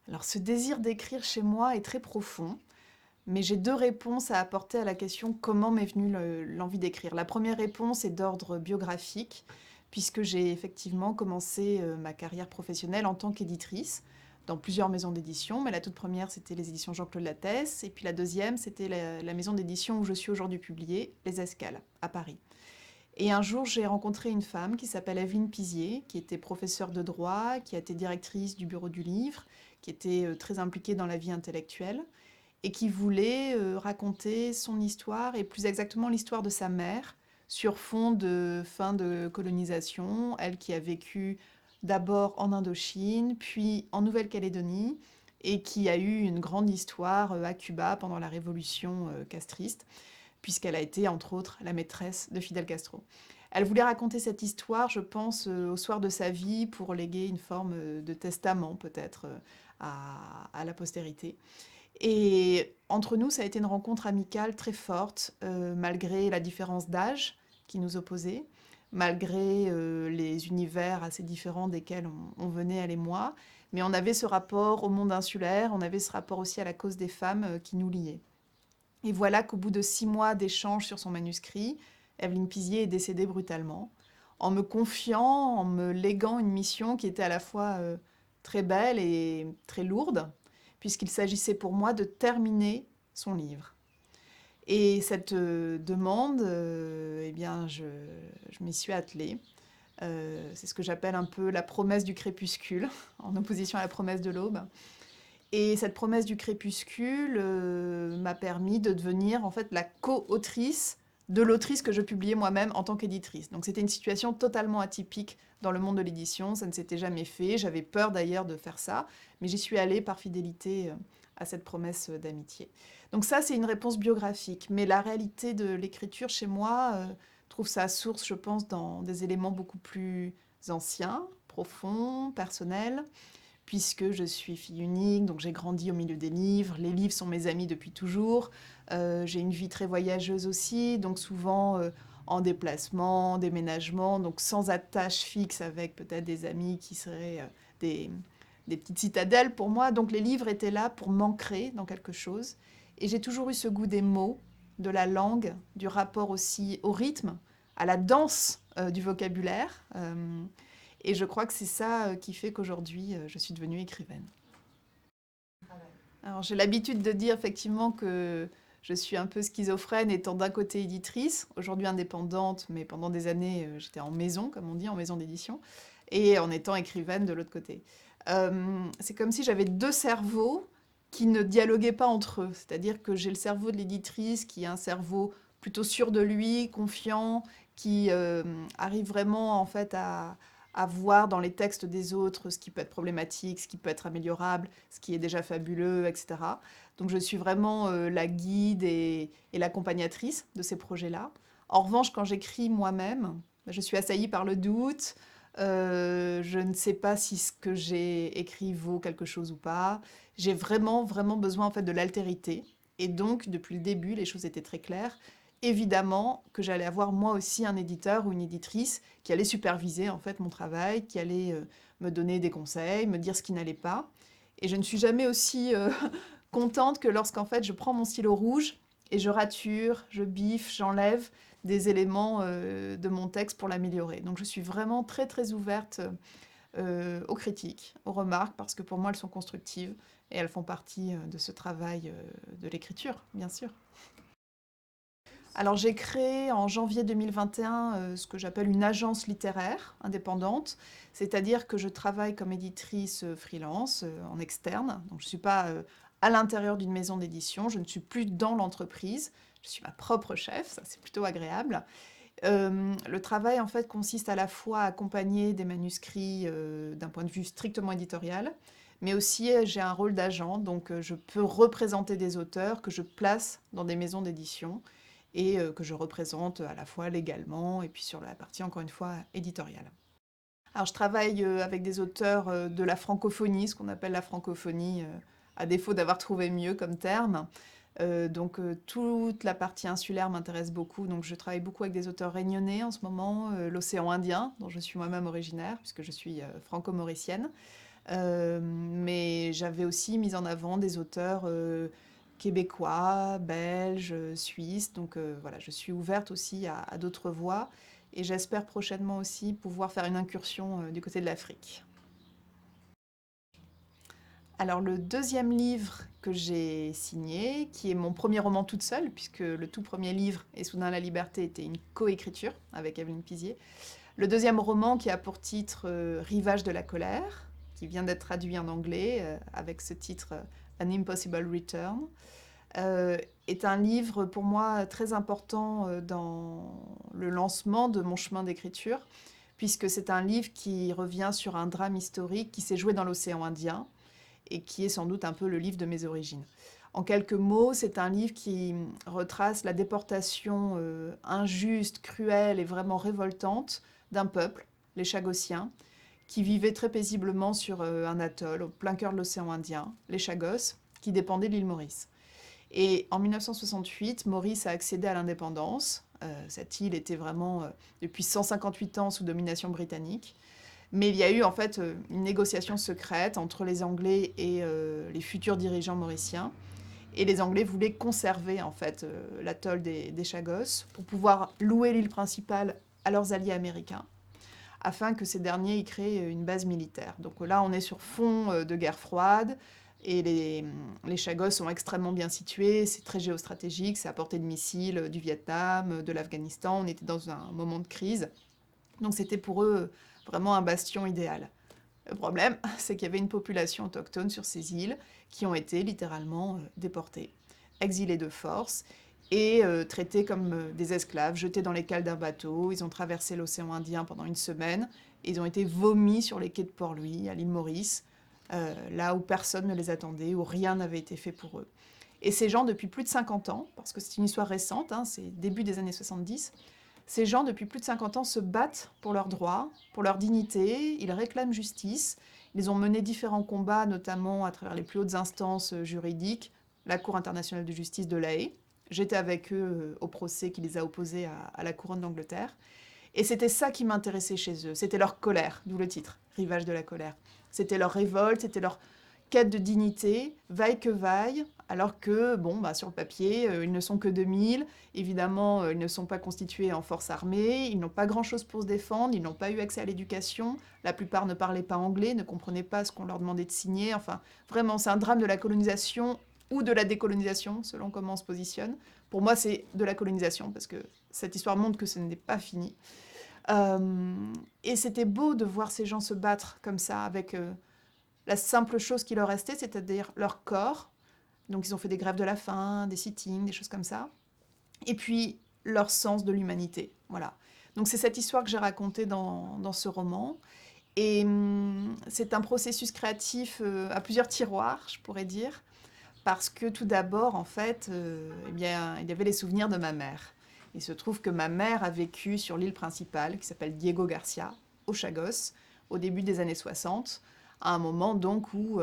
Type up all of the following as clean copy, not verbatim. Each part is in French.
Alors ce désir d'écrire chez moi est très profond, mais j'ai deux réponses à apporter à la question comment m'est venue l'envie d'écrire. La première réponse est d'ordre biographique, puisque j'ai effectivement commencé ma carrière professionnelle en tant qu'éditrice dans plusieurs maisons d'édition, mais la toute première c'était les éditions Jean-Claude Lattès, et puis la deuxième c'était la maison d'édition où je suis aujourd'hui publiée, Les Escales, à Paris. Et un jour, j'ai rencontré une femme qui s'appelle Evelyne Pizier, qui était professeure de droit, qui a été directrice du bureau du livre, qui était très impliquée dans la vie intellectuelle, et qui voulait raconter son histoire, et plus exactement l'histoire de sa mère, sur fond de fin de colonisation, elle qui a vécu d'abord en Indochine, puis en Nouvelle-Calédonie, et qui a eu une grande histoire à Cuba pendant la révolution castriste puisqu'elle a été, entre autres, la maîtresse de Fidel Castro. Elle voulait raconter cette histoire, je pense, au soir de sa vie, pour léguer une forme de testament, peut-être, à la postérité. Et entre nous, ça a été une rencontre amicale très forte, malgré la différence d'âge qui nous opposait, malgré les univers assez différents desquels on venait, elle et moi. Mais on avait ce rapport au monde insulaire, on avait ce rapport aussi à la cause des femmes qui nous liait. Et voilà qu'au bout de 6 mois d'échanges sur son manuscrit, Evelyne Pizier est décédée brutalement, en me confiant, en me léguant une mission qui était à la fois très belle et très lourde, puisqu'il s'agissait pour moi de terminer son livre. Et cette demande, eh bien, je m'y suis attelée. C'est ce que j'appelle un peu la promesse du crépuscule, en opposition à la promesse de l'aube. Et cette promesse du crépuscule m'a permis de devenir en fait la co-autrice de l'autrice que je publiais moi-même en tant qu'éditrice. Donc c'était une situation totalement atypique dans le monde de l'édition, ça ne s'était jamais fait, j'avais peur d'ailleurs de faire ça, mais j'y suis allée par fidélité à cette promesse d'amitié. Donc ça c'est une réponse biographique, mais la réalité de l'écriture chez moi trouve sa source, je pense, dans des éléments beaucoup plus anciens, profonds, personnels, puisque je suis fille unique, donc j'ai grandi au milieu des livres. Les livres sont mes amis depuis toujours. J'ai une vie très voyageuse aussi, donc souvent en déplacement, déménagement, donc sans attache fixe avec peut-être des amis qui seraient des, des petites citadelles pour moi. Donc les livres étaient là pour m'ancrer dans quelque chose. Et j'ai toujours eu ce goût des mots, de la langue, du rapport aussi au rythme, à la danse du vocabulaire. Et je crois que c'est ça qui fait qu'aujourd'hui, je suis devenue écrivaine. Alors, j'ai l'habitude de dire effectivement que je suis un peu schizophrène, étant d'un côté éditrice, aujourd'hui indépendante, mais pendant des années, j'étais en maison, comme on dit, en maison d'édition, et en étant écrivaine de l'autre côté. C'est comme si j'avais deux cerveaux qui ne dialoguaient pas entre eux. C'est-à-dire que j'ai le cerveau de l'éditrice qui est un cerveau plutôt sûr de lui, confiant, qui arrive vraiment en fait à voir dans les textes des autres ce qui peut être problématique, ce qui peut être améliorable, ce qui est déjà fabuleux, etc. Donc je suis vraiment la guide et l'accompagnatrice de ces projets-là. En revanche, quand j'écris moi-même, je suis assaillie par le doute. Je ne sais pas si ce que j'ai écrit vaut quelque chose ou pas. J'ai vraiment, vraiment besoin en fait de l'altérité. Et donc, depuis le début, les choses étaient très claires. Évidemment que j'allais avoir moi aussi un éditeur ou une éditrice qui allait superviser en fait mon travail, qui allait me donner des conseils, me dire ce qui n'allait pas. Et je ne suis jamais aussi contente que lorsqu'en fait je prends mon stylo rouge et je rature, je biffe, j'enlève des éléments de mon texte pour l'améliorer. Donc je suis vraiment très très ouverte aux critiques, aux remarques, parce que pour moi elles sont constructives et elles font partie de ce travail de l'écriture, bien sûr. Alors j'ai créé en janvier 2021 ce que j'appelle une agence littéraire indépendante, c'est-à-dire que je travaille comme éditrice freelance en externe, donc je ne suis pas à l'intérieur d'une maison d'édition, je ne suis plus dans l'entreprise, je suis ma propre chef, ça c'est plutôt agréable. Le travail en fait consiste à la fois à accompagner des manuscrits d'un point de vue strictement éditorial, mais aussi j'ai un rôle d'agent, donc je peux représenter des auteurs que je place dans des maisons d'édition et que je représente à la fois légalement et puis sur la partie encore une fois éditoriale. Alors je travaille avec des auteurs de la francophonie, ce qu'on appelle la francophonie, à défaut d'avoir trouvé mieux comme terme. Donc toute la partie insulaire m'intéresse beaucoup, donc je travaille beaucoup avec des auteurs réunionnais en ce moment, l'océan Indien, dont je suis moi-même originaire, puisque je suis franco-mauricienne, Mais j'avais aussi mis en avant des auteurs québécois, belges, suisses. Donc voilà, je suis ouverte aussi à d'autres voix et j'espère prochainement aussi pouvoir faire une incursion du côté de l'Afrique. Alors le deuxième livre que j'ai signé, qui est mon premier roman toute seule, puisque le tout premier livre, Et soudain la liberté, était une coécriture avec Evelyne Pizier. Le deuxième roman qui a pour titre Rivage de la colère, qui vient d'être traduit en anglais avec ce titre An Impossible Return, est un livre pour moi très important dans le lancement de mon chemin d'écriture, puisque c'est un livre qui revient sur un drame historique qui s'est joué dans l'océan Indien et qui est sans doute un peu le livre de mes origines. En quelques mots, c'est un livre qui retrace la déportation injuste, cruelle et vraiment révoltante d'un peuple, les Chagossiens, qui vivaient très paisiblement sur un atoll au plein cœur de l'océan Indien, les Chagos, qui dépendaient de l'île Maurice. Et en 1968, Maurice a accédé à l'indépendance. Cette île était vraiment depuis 158 ans sous domination britannique. Mais il y a eu en fait une négociation secrète entre les Anglais et les futurs dirigeants mauriciens. Et les Anglais voulaient conserver en fait l'atoll des Chagos pour pouvoir louer l'île principale à leurs alliés américains, afin que ces derniers y créent une base militaire. Donc là, on est sur fond de guerre froide, et les Chagos sont extrêmement bien situés, c'est très géostratégique, c'est à portée de missiles du Vietnam, de l'Afghanistan, on était dans un moment de crise. Donc c'était pour eux vraiment un bastion idéal. Le problème, c'est qu'il y avait une population autochtone sur ces îles qui ont été littéralement déportées, exilées de force et traités comme des esclaves, jetés dans les cales d'un bateau. Ils ont traversé l'océan Indien pendant une semaine et ils ont été vomis sur les quais de Port-Louis, à l'île Maurice, là où personne ne les attendait, où rien n'avait été fait pour eux. Et ces gens, depuis plus de 50 ans, parce que c'est une histoire récente, hein, c'est début des années 70, ces gens, depuis plus de 50 ans, se battent pour leurs droits, pour leur dignité, ils réclament justice. Ils ont mené différents combats, notamment à travers les plus hautes instances juridiques, la Cour internationale de justice de La Haye. J'étais avec eux au procès qui les a opposés à la couronne d'Angleterre. Et c'était ça qui m'intéressait chez eux, c'était leur colère, d'où le titre, Rivage de la colère. C'était leur révolte, c'était leur quête de dignité, vaille que vaille, alors que, bon, bah, sur le papier, ils ne sont que 2000, évidemment, ils ne sont pas constitués en force armée, ils n'ont pas grand-chose pour se défendre, ils n'ont pas eu accès à l'éducation, la plupart ne parlaient pas anglais, ne comprenaient pas ce qu'on leur demandait de signer, enfin, vraiment, c'est un drame de la colonisation ou de la décolonisation, selon comment on se positionne. Pour moi, c'est de la colonisation, parce que cette histoire montre que ce n'est pas fini. Et c'était beau de voir ces gens se battre comme ça, avec la simple chose qui leur restait, c'est-à-dire leur corps. Donc ils ont fait des grèves de la faim, des sittings, des choses comme ça. Et puis leur sens de l'humanité. Voilà. Donc c'est cette histoire que j'ai racontée dans ce roman. Et c'est un processus créatif à plusieurs tiroirs, je pourrais dire. Parce que tout d'abord, en fait, eh bien, il y avait les souvenirs de ma mère. Il se trouve que ma mère a vécu sur l'île principale, qui s'appelle Diego Garcia, aux Chagos, au début des années 60, à un moment donc où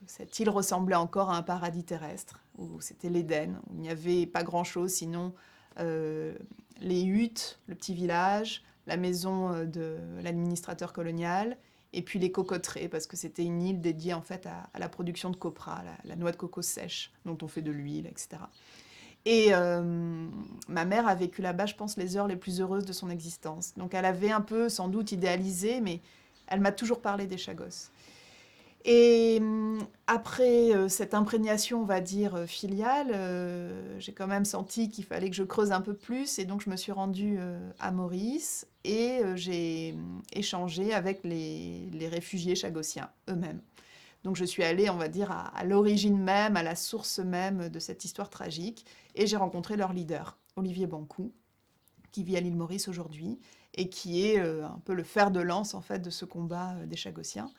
cette île ressemblait encore à un paradis terrestre, où c'était l'Éden, où il n'y avait pas grand-chose sinon euh, les huttes, le petit village, la maison de l'administrateur colonial, et puis les cocoteraies, parce que c'était une île dédiée en fait à la production de copra, la noix de coco sèche, dont on fait de l'huile, etc. Et ma mère a vécu là-bas, je pense, les heures les plus heureuses de son existence. Donc elle avait un peu, sans doute, idéalisé, mais elle m'a toujours parlé des Chagos. Et après cette imprégnation, on va dire, filiale, j'ai quand même senti qu'il fallait que je creuse un peu plus, et donc je me suis rendue à Maurice, et j'ai échangé avec les réfugiés chagossiens eux-mêmes. Donc je suis allée, on va dire, à l'origine même, à la source même de cette histoire tragique, et j'ai rencontré leur leader, Olivier Bancou, qui vit à l'île Maurice aujourd'hui, et qui est un peu le fer de lance, en fait, de ce combat des Chagossiens.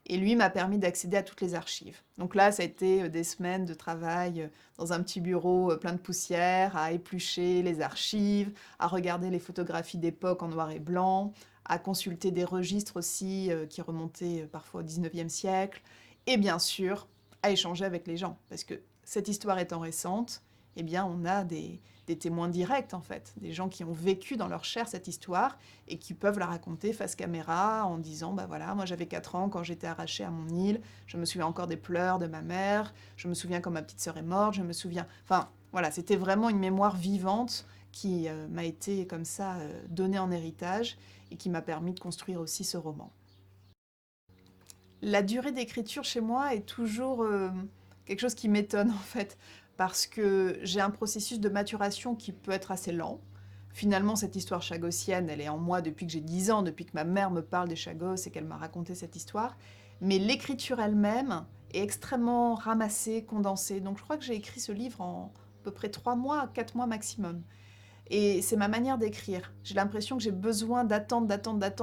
Et lui m'a permis d'accéder à toutes les archives. Donc là, ça a été des semaines de travail dans un petit bureau plein de poussière, à éplucher les archives, à regarder les photographies d'époque en noir et blanc, à consulter des registres aussi qui remontaient parfois au 19e siècle, et bien sûr, à échanger avec les gens. Parce que cette histoire étant récente, eh bien, on a des des témoins directs, en fait, des gens qui ont vécu dans leur chair cette histoire et qui peuvent la raconter face caméra en disant, bah voilà, moi j'avais 4 ans quand j'étais arrachée à mon île, je me souviens encore des pleurs de ma mère, je me souviens quand ma petite sœur est morte, je me souviens... Enfin, voilà, c'était vraiment une mémoire vivante qui m'a été comme ça donnée en héritage et qui m'a permis de construire aussi ce roman. La durée d'écriture chez moi est toujours quelque chose qui m'étonne en fait, parce que j'ai un processus de maturation qui peut être assez lent. Finalement, cette histoire chagossienne, elle est en moi depuis que j'ai 10 ans, depuis que ma mère me parle des Chagos et qu'elle m'a raconté cette histoire. Mais l'écriture elle-même est extrêmement ramassée, condensée. Donc je crois que j'ai écrit ce livre en à peu près 3 mois, 4 mois maximum. Et c'est ma manière d'écrire. J'ai l'impression que j'ai besoin d'attendre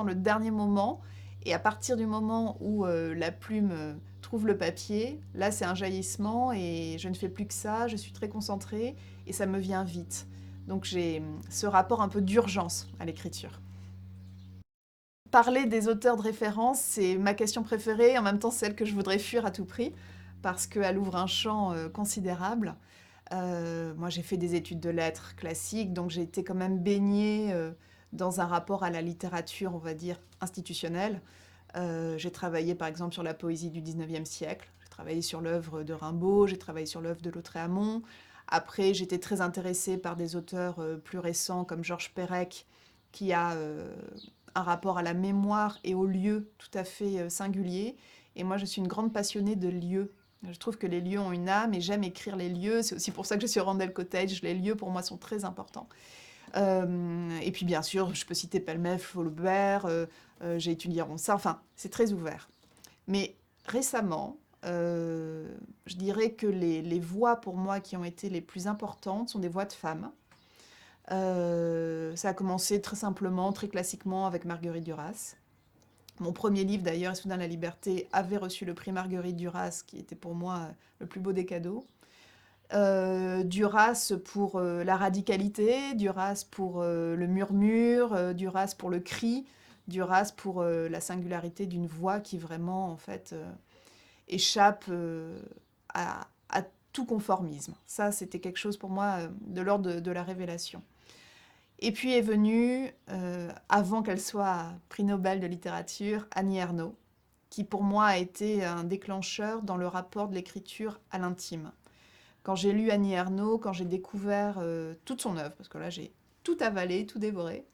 le dernier moment. Et à partir du moment où la plume trouve le papier, là c'est un jaillissement et je ne fais plus que ça, je suis très concentrée et ça me vient vite. Donc j'ai ce rapport un peu d'urgence à l'écriture. Parler des auteurs de référence, c'est ma question préférée, en même temps celle que je voudrais fuir à tout prix, parce qu'elle ouvre un champ considérable. Moi, j'ai fait des études de lettres classiques, donc j'ai été quand même baignée dans un rapport à la littérature, on va dire, institutionnelle. J'ai travaillé par exemple sur la poésie du 19e siècle, j'ai travaillé sur l'œuvre de Rimbaud, j'ai travaillé sur l'œuvre de Lautréamont. Après, j'étais très intéressée par des auteurs plus récents comme Georges Perec, qui a un rapport à la mémoire et au lieu tout à fait singulier. Et moi, je suis une grande passionnée de lieux. Je trouve que les lieux ont une âme et j'aime écrire les lieux. C'est aussi pour ça que je suis Randall Cottage. Les lieux, pour moi, sont très importants. Et puis, bien sûr, je peux citer Pellemel, Flaubert, j'ai étudié Ronsard. Enfin, c'est très ouvert. Mais récemment, je dirais que les voix, pour moi, qui ont été les plus importantes sont des voix de femmes. Ça a commencé très simplement, très classiquement, avec Marguerite Duras. Mon premier livre, d'ailleurs, Soudain la liberté, avait reçu le prix Marguerite Duras, qui était pour moi le plus beau des cadeaux. Duras pour la radicalité, Duras pour le murmure, Duras pour le cri, Duras pour la singularité d'une voix qui vraiment, en fait, échappe à tout conformisme. Ça, c'était quelque chose pour moi de l'ordre de la révélation. Et puis est venue, avant qu'elle soit prix Nobel de littérature, Annie Ernaux, qui pour moi a été un déclencheur dans le rapport de l'écriture à l'intime. Quand j'ai lu Annie Ernaux, quand j'ai découvert toute son œuvre, parce que là j'ai tout avalé, tout dévoré,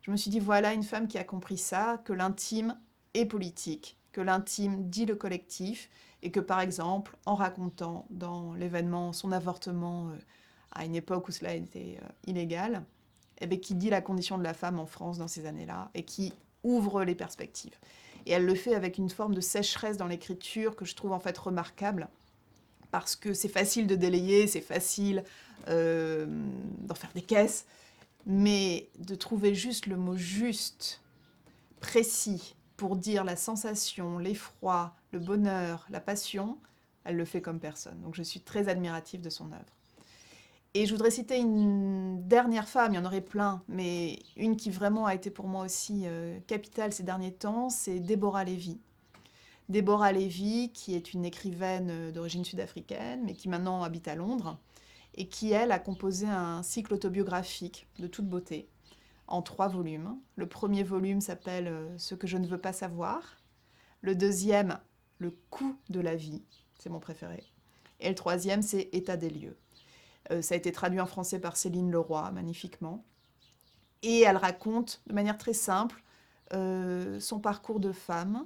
je me suis dit voilà une femme qui a compris ça, que l'intime est politique, que l'intime dit le collectif, et que par exemple, en racontant dans l'événement son avortement à une époque où cela était illégal, eh bien, qui dit la condition de la femme en France dans ces années-là, et qui ouvre les perspectives. Et elle le fait avec une forme de sécheresse dans l'écriture que je trouve en fait remarquable, parce que c'est facile de délayer, c'est facile d'en faire des caisses, mais de trouver juste le mot juste, précis, pour dire la sensation, l'effroi, le bonheur, la passion, elle le fait comme personne. Donc je suis très admirative de son œuvre. Et je voudrais citer une dernière femme, il y en aurait plein, mais une qui vraiment a été pour moi aussi capitale ces derniers temps, c'est Deborah Levy. Deborah Levy, qui est une écrivaine d'origine sud-africaine, mais qui maintenant habite à Londres, et qui, elle, a composé un cycle autobiographique de toute beauté, en 3 volumes. Le premier volume s'appelle Ce que je ne veux pas savoir. Le deuxième, Le coût de la vie, c'est mon préféré. Et le troisième, c'est État des lieux. Ça a été traduit en français par Céline Leroy, magnifiquement. Et elle raconte, de manière très simple, son parcours de femme.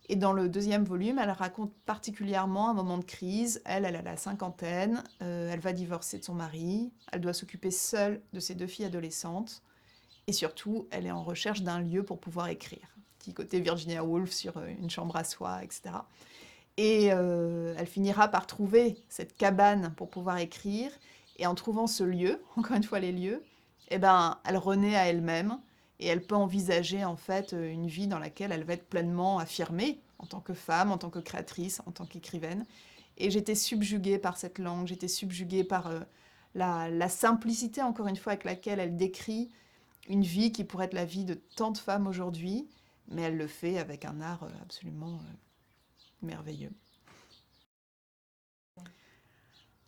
Et dans le deuxième volume, elle raconte particulièrement un moment de crise. Elle a la cinquantaine, elle va divorcer de son mari, elle doit s'occuper seule de ses 2 filles adolescentes. Et surtout, elle est en recherche d'un lieu pour pouvoir écrire. Petit côté Virginia Woolf sur une chambre à soi, etc. Et elle finira par trouver cette cabane pour pouvoir écrire. Et en trouvant ce lieu, encore une fois les lieux, eh ben, elle renaît à elle-même et elle peut envisager en fait une vie dans laquelle elle va être pleinement affirmée en tant que femme, en tant que créatrice, en tant qu'écrivaine. Et j'étais subjuguée par cette langue, j'étais subjuguée par la simplicité, encore une fois, avec laquelle elle décrit une vie qui pourrait être la vie de tant de femmes aujourd'hui, mais elle le fait avec un art absolument merveilleux.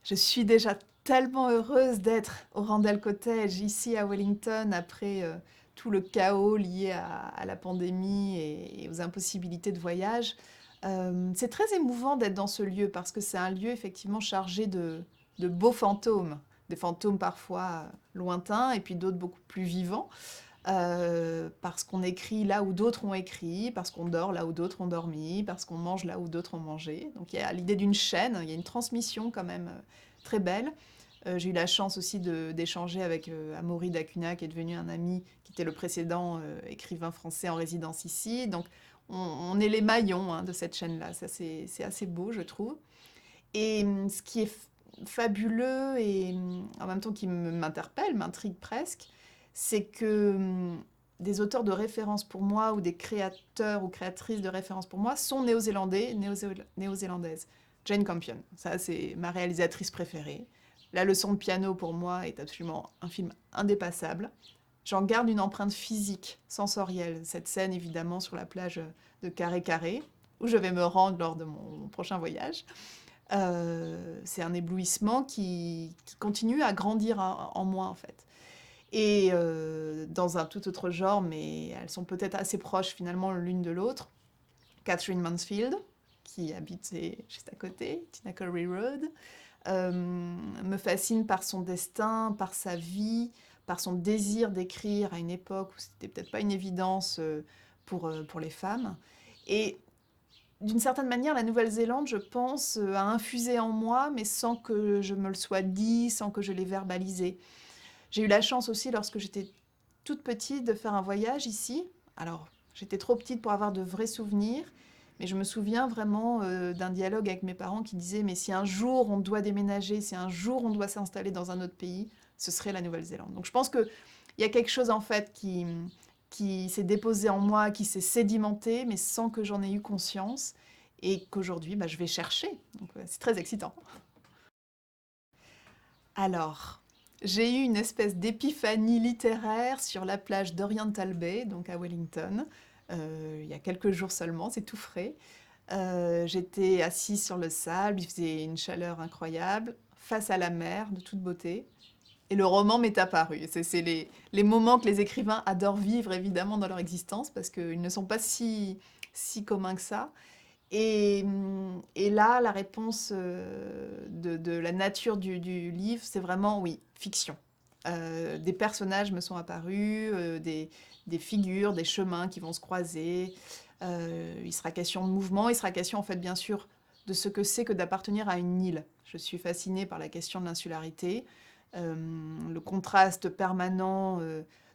Je suis déjà tellement heureuse d'être au Randall Cottage, ici à Wellington, après tout le chaos lié à la pandémie et aux impossibilités de voyage. C'est très émouvant d'être dans ce lieu parce que c'est un lieu effectivement chargé de beaux fantômes, des fantômes parfois lointains et puis d'autres beaucoup plus vivants. Parce qu'on écrit là où d'autres ont écrit, parce qu'on dort là où d'autres ont dormi, parce qu'on mange là où d'autres ont mangé. Donc il y a l'idée d'une chaîne, il y a une transmission quand même très belle. J'ai eu la chance aussi d'échanger avec Amaury Dacuna, qui est devenu un ami, qui était le précédent écrivain français en résidence ici. Donc on est les maillons hein, de cette chaîne-là. Ça c'est assez beau, je trouve. Et ce qui est fabuleux et en même temps qui m'interpelle, m'intrigue presque, c'est que des auteurs de référence pour moi ou des créateurs ou créatrices de référence pour moi sont néo-zélandais, néo-zélandaises. Jane Campion, ça c'est ma réalisatrice préférée. La leçon de piano pour moi est absolument un film indépassable. J'en garde une empreinte physique, sensorielle. Cette scène évidemment sur la plage de Carré Carré, où je vais me rendre lors de mon prochain voyage. C'est un éblouissement qui continue à grandir en moi, en fait. Et dans un tout autre genre, mais elles sont peut-être assez proches finalement l'une de l'autre, Catherine Mansfield, qui habite juste à côté, Tinnacullery Road, me fascine par son destin, par sa vie, par son désir d'écrire à une époque où c'était peut-être pas une évidence pour les femmes. Et d'une certaine manière, la Nouvelle-Zélande, je pense, a infusé en moi, mais sans que je me le sois dit, sans que je l'ai verbalisé. J'ai eu la chance aussi, lorsque j'étais toute petite, de faire un voyage ici. Alors, j'étais trop petite pour avoir de vrais souvenirs, mais je me souviens vraiment d'un dialogue avec mes parents qui disait, mais si un jour on doit déménager, si un jour on doit s'installer dans un autre pays, ce serait la Nouvelle-Zélande. Donc je pense qu'il y a quelque chose en fait qui s'est déposé en moi, qui s'est sédimenté, mais sans que j'en ai eu conscience, et qu'aujourd'hui, bah, je vais chercher. Donc c'est très excitant. Alors, j'ai eu une espèce d'épiphanie littéraire sur la plage d'Oriental Bay, donc à Wellington, il y a quelques jours seulement, c'est tout frais. J'étais assise sur le sable, il faisait une chaleur incroyable, face à la mer, de toute beauté. Et le roman m'est apparu. C'est les moments que les écrivains adorent vivre, évidemment, dans leur existence, parce qu'ils ne sont pas si communs que ça. Et là, la réponse de la nature du livre, c'est vraiment, oui, fiction. Des personnages me sont apparus, des figures, des chemins qui vont se croiser. Il sera question de mouvement, il sera question, en fait, bien sûr, de ce que c'est que d'appartenir à une île. Je suis fascinée par la question de l'insularité. Le contraste permanent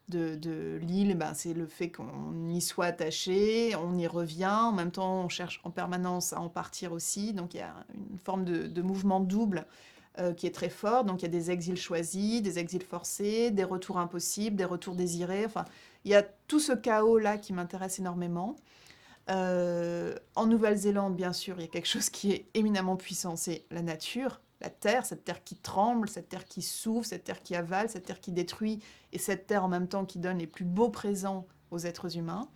de l'île, ben, c'est le fait qu'on y soit attaché, on y revient, en même temps on cherche en permanence à en partir aussi, donc il y a une forme de mouvement double qui est très fort, donc il y a des exils choisis, des exils forcés, des retours impossibles, des retours désirés, enfin il y a tout ce chaos-là qui m'intéresse énormément. En Nouvelle-Zélande, bien sûr, il y a quelque chose qui est éminemment puissant, c'est la nature, la terre, cette terre qui tremble, cette terre qui souffle, cette terre qui avale, cette terre qui détruit, et cette terre en même temps qui donne les plus beaux présents aux êtres humains.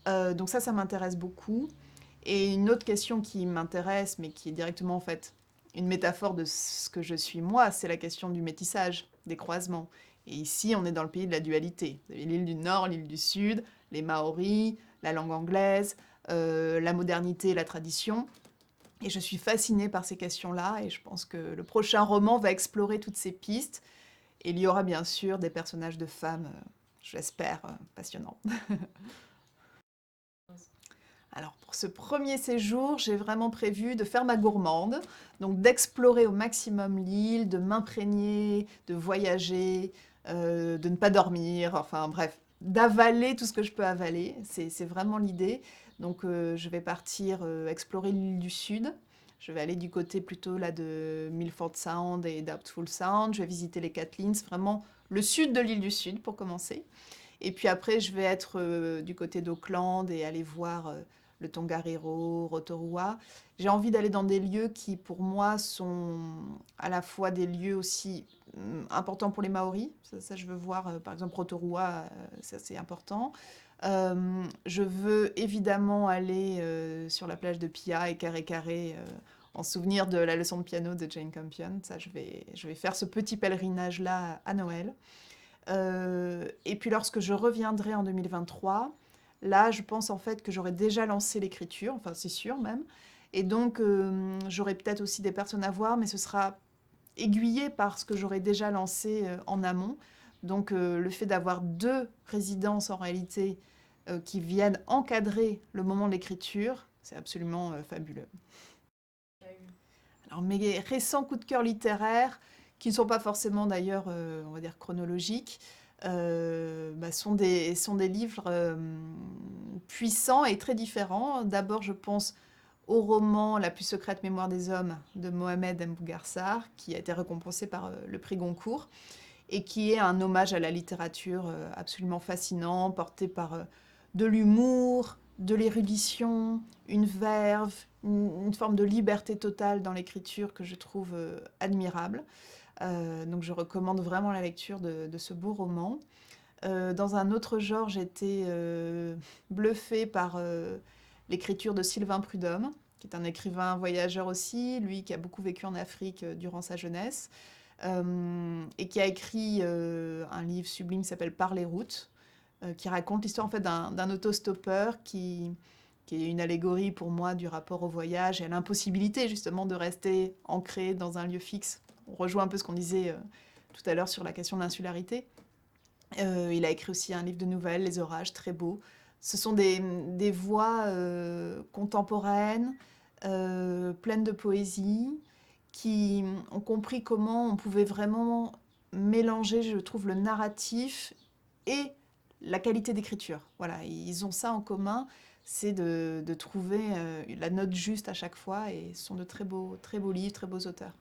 Donc ça m'intéresse beaucoup. Et une autre question qui m'intéresse, mais qui est directement en fait une métaphore de ce que je suis moi, c'est la question du métissage, des croisements. Et ici, on est dans le pays de la dualité. Vous avez l'île du Nord, l'île du Sud, les Maoris, la langue anglaise, la modernité, la tradition. Et je suis fascinée par ces questions-là, et je pense que le prochain roman va explorer toutes ces pistes. Et il y aura bien sûr des personnages de femmes, je l'espère, passionnants. Alors pour ce premier séjour, j'ai vraiment prévu de faire ma gourmande, donc d'explorer au maximum l'île, de m'imprégner, de voyager, de ne pas dormir, enfin bref, d'avaler tout ce que je peux avaler, c'est vraiment l'idée. Donc je vais partir explorer l'île du Sud, je vais aller du côté plutôt là de Milford Sound et Doubtful Sound, je vais visiter les Catlins, vraiment le sud de l'île du Sud pour commencer. Et puis après, je vais être du côté d'Auckland et aller voir le Tongariro, Rotorua. J'ai envie d'aller dans des lieux qui, pour moi, sont à la fois des lieux aussi importants pour les Maoris. Ça, je veux voir, par exemple, Rotorua, ça c'est important. Je veux évidemment aller sur la plage de Pia et Carré Carré en souvenir de la leçon de piano de Jane Campion. Ça, je vais faire ce petit pèlerinage-là à Noël. Et puis lorsque je reviendrai en 2023, là, je pense en fait que j'aurai déjà lancé l'écriture, enfin c'est sûr même. Et donc, j'aurai peut-être aussi des personnes à voir, mais ce sera aiguillé par ce que j'aurai déjà lancé en amont. Donc, le fait d'avoir deux résidences en réalité qui viennent encadrer le moment de l'écriture, c'est absolument fabuleux. Alors, mes récents coups de cœur littéraires, qui ne sont pas forcément d'ailleurs, on va dire, chronologiques, sont des livres puissants et très différents. D'abord, je pense au roman La plus secrète mémoire des hommes de Mohamed Mbougarsar, qui a été récompensé par le prix Goncourt, et qui est un hommage à la littérature absolument fascinant, porté par de l'humour, de l'érudition, une verve, une forme de liberté totale dans l'écriture que je trouve admirable. Donc je recommande vraiment la lecture de ce beau roman. Dans un autre genre, j'étais bluffée par l'écriture de Sylvain Prudhomme, qui est un écrivain voyageur aussi, lui qui a beaucoup vécu en Afrique durant sa jeunesse, et qui a écrit un livre sublime qui s'appelle Par les routes, qui raconte l'histoire en fait d'un autostoppeur qui est une allégorie pour moi du rapport au voyage et à l'impossibilité justement de rester ancré dans un lieu fixe. On rejoint un peu ce qu'on disait tout à l'heure sur la question de l'insularité. Il a écrit aussi un livre de nouvelles, Les Orages, très beau. Ce sont des voix contemporaines, pleines de poésie, qui ont compris comment on pouvait vraiment mélanger, je trouve, le narratif et la qualité d'écriture. Voilà, ils ont ça en commun, c'est de trouver la note juste à chaque fois, et ce sont de très beaux livres, très beaux auteurs.